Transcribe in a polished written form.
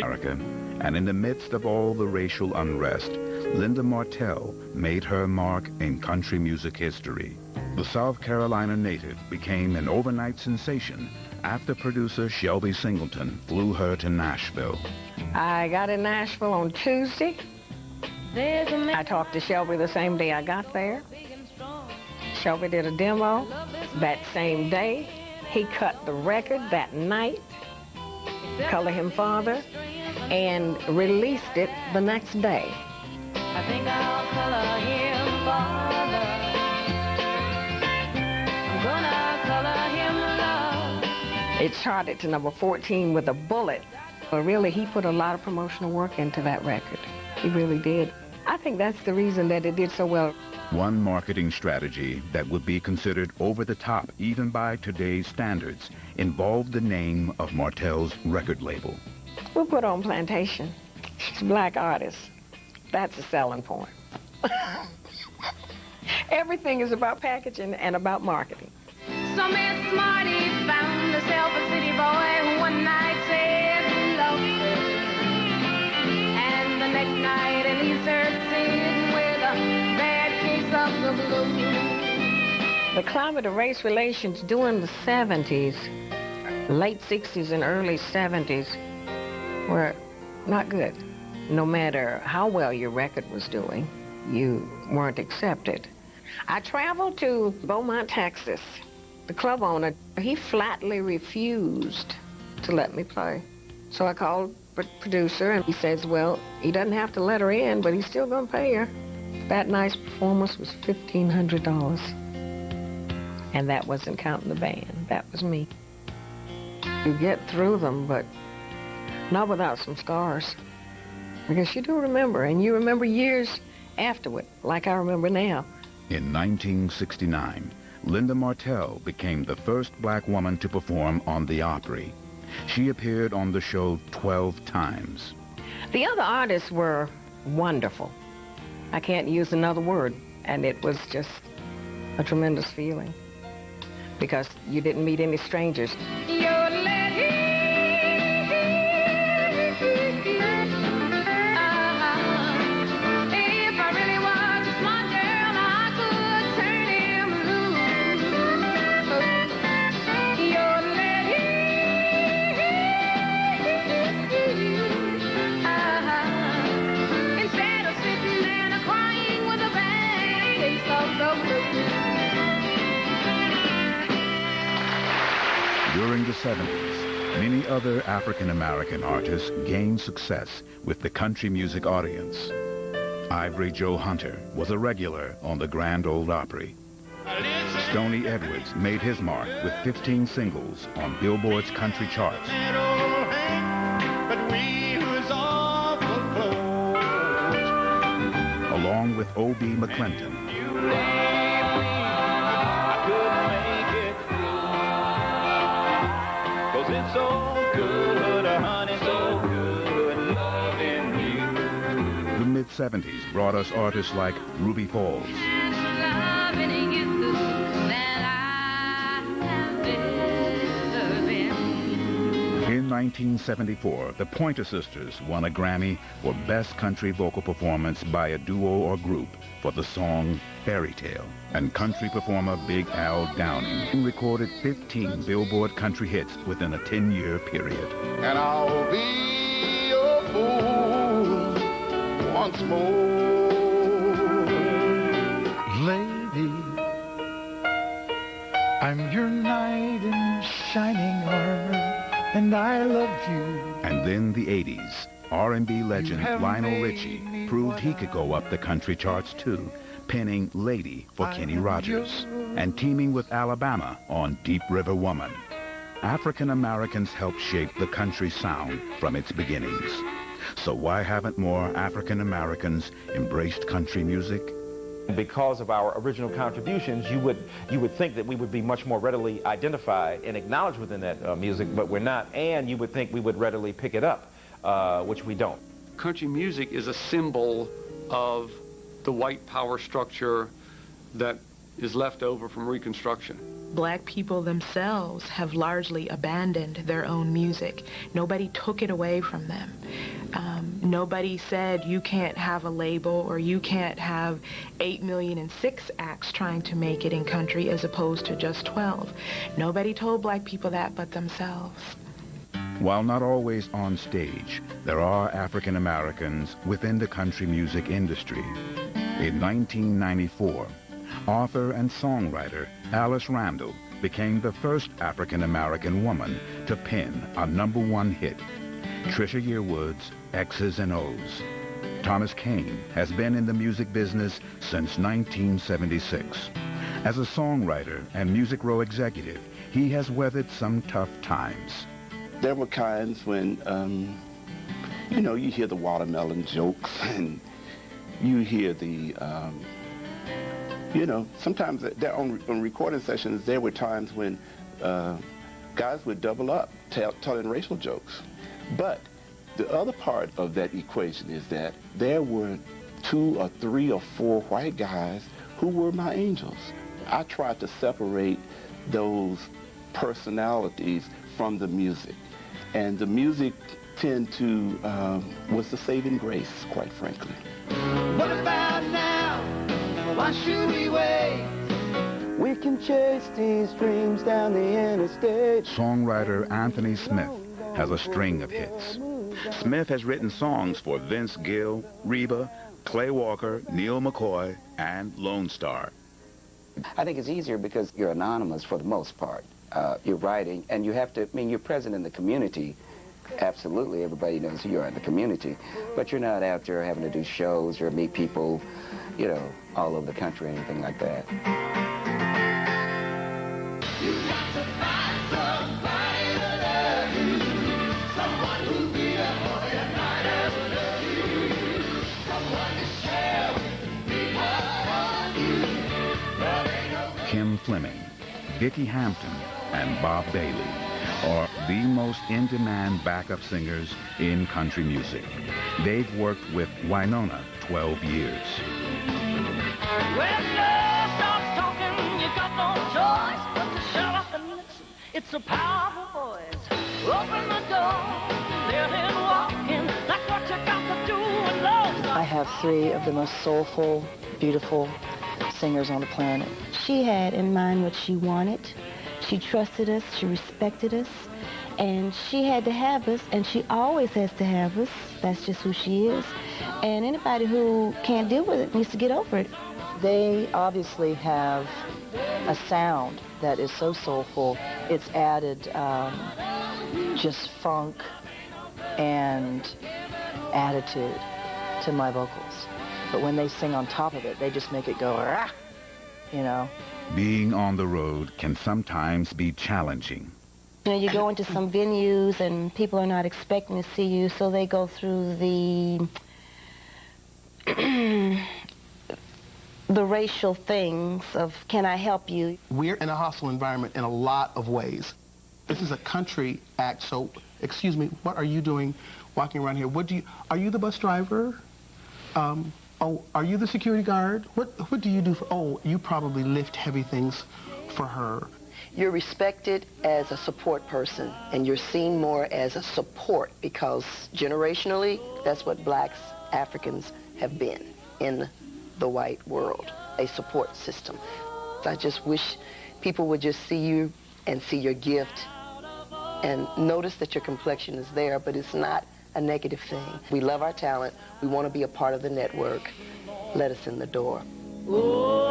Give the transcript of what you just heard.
America, and in the midst of all the racial unrest, Linda Martell made her mark in country music history. The South Carolina native became an overnight sensation after producer Shelby Singleton flew her to Nashville. I got in Nashville on Tuesday. I talked to Shelby the same day I got there. Shelby did a demo that same day. He cut the record that night, Color Him Father, and released it the next day. I think I'll color him father. I'm gonna color him love. It charted to number 14 with a bullet. But really, he put a lot of promotional work into that record. He really did. I think that's the reason that it did so well. One marketing strategy that would be considered over the top even by today's standards involved the name of Martell's record label. We'll put on Plantation. She's a black artist. That's a selling point. Everything is about packaging and about marketing. So Miss Marty found herself a city boy who one night said he loved her. And the next night he leaves her sitting with a bad case of the blues. The climate of race relations during the 70s, late 60s and early 70s, were not good. No matter how well your record was doing, you weren't accepted. I traveled to Beaumont, Texas. The club owner, he flatly refused to let me play. So I called the producer, and he says, well, he doesn't have to let her in, but he's still gonna pay her. That night's performance was $1,500. And that wasn't counting the band. That was me. You get through them, but not without some scars. Because you do remember, and you remember years afterward, like I remember now. In 1969, Linda Martell became the first black woman to perform on the Opry. She appeared on the show 12 times. The other artists were wonderful. I can't use another word, and it was just a tremendous feeling. Because you didn't meet any strangers. During the 70s, many other African-American artists gained success with the country music audience. Ivory Joe Hunter was a regular on the Grand Ole Opry. Stoney Edwards made his mark with 15 singles on Billboard's country charts. Along with O.B. McClinton. It's so good, honey, so good loving you. The mid-70s brought us artists like Ruby Falls. In 1974, the Pointer Sisters won a Grammy for Best Country Vocal Performance by a Duo or Group for the song Fairy Tale. And country performer Big Al Downing recorded 15 Billboard country hits within a 10-year period. And I'll be your fool once more. Lady, I'm your knight in shining armor, and I love you. And then the 80s. R&B legend Lionel Richie proved he could go up the country charts too, penning Lady for Kenny Rogers and teaming with Alabama on Deep River Woman. African Americans helped shape the country sound from its beginnings. So why haven't more African Americans embraced country music? Because of our original contributions, you would think that we would be much more readily identified and acknowledged within that music, but we're not, and you would think we would readily pick it up, which we don't. Country music is a symbol of the white power structure that is left over from Reconstruction. Black people themselves have largely abandoned their own music. Nobody took it away from them. Nobody said you can't have a label or you can't have 8 million and 6 acts trying to make it in country as opposed to just 12. Nobody told black people that but themselves. While not always on stage, there are African Americans within the country music industry. In 1994, author and songwriter Alice Randall became the first African American woman to pen a #1 hit, Trisha Yearwood's X's and O's. Thomas Kane has been in the music business since 1976. As a songwriter and Music Row executive, he has weathered some tough times. There were times when, you know, you hear the watermelon jokes and you hear the, you know, sometimes on recording sessions, there were times when guys would double up telling racial jokes. But the other part of that equation is that there were 2 or 3 or 4 white guys who were my angels. I tried to separate those personalities from the music. And the music was the saving grace, quite frankly. What about now? Why should we wait? We can chase these dreams down the interstate. Songwriter Anthony Smith has a string of hits. Smith has written songs for Vince Gill, Reba, Clay Walker, Neil McCoy, and Lone Star. I think it's easier because you're anonymous for the most part. You're writing, and you have to, I mean, you're present in the community. Absolutely, everybody knows who you are in the community, but you're not out there having to do shows or meet people, you know, all over the country or anything like that. You've got to find somebody to love you, someone who'll be a boy and night and day, someone to share with me what you. Kim Fleming, Vicki Hampton, and Bob Bailey are the most in-demand backup singers in country music. They've worked with Winona 12 years. When love starts talking, you got no choice but to shut up and listen. It's a powerful voice. Open the door, let it walk in. That's what you got to do when love's I have 3 of the most soulful, beautiful singers on the planet. She had in mind what she wanted. She trusted us, she respected us, and she had to have us, and she always has to have us. That's just who she is. And anybody who can't deal with it needs to get over it. They obviously have a sound that is so soulful. It's added just funk and attitude to my vocals. But when they sing on top of it, they just make it go, rah, you know. Being on the road can sometimes be challenging. You know, you go into some venues and people are not expecting to see you, so they go through the racial things of, can I help you? We're in a hostile environment in a lot of ways. This is a country act, so excuse me, what are you doing walking around here? Are you the bus driver? Oh, are you the security guard? What do you do for, oh, you probably lift heavy things for her. You're respected as a support person, and you're seen more as a support because generationally, that's what blacks, Africans have been in the white world, a support system. I just wish people would just see you and see your gift and notice that your complexion is there, but it's not a negative thing. We love our talent. We want to be a part of the network. Let us in the door. Oh.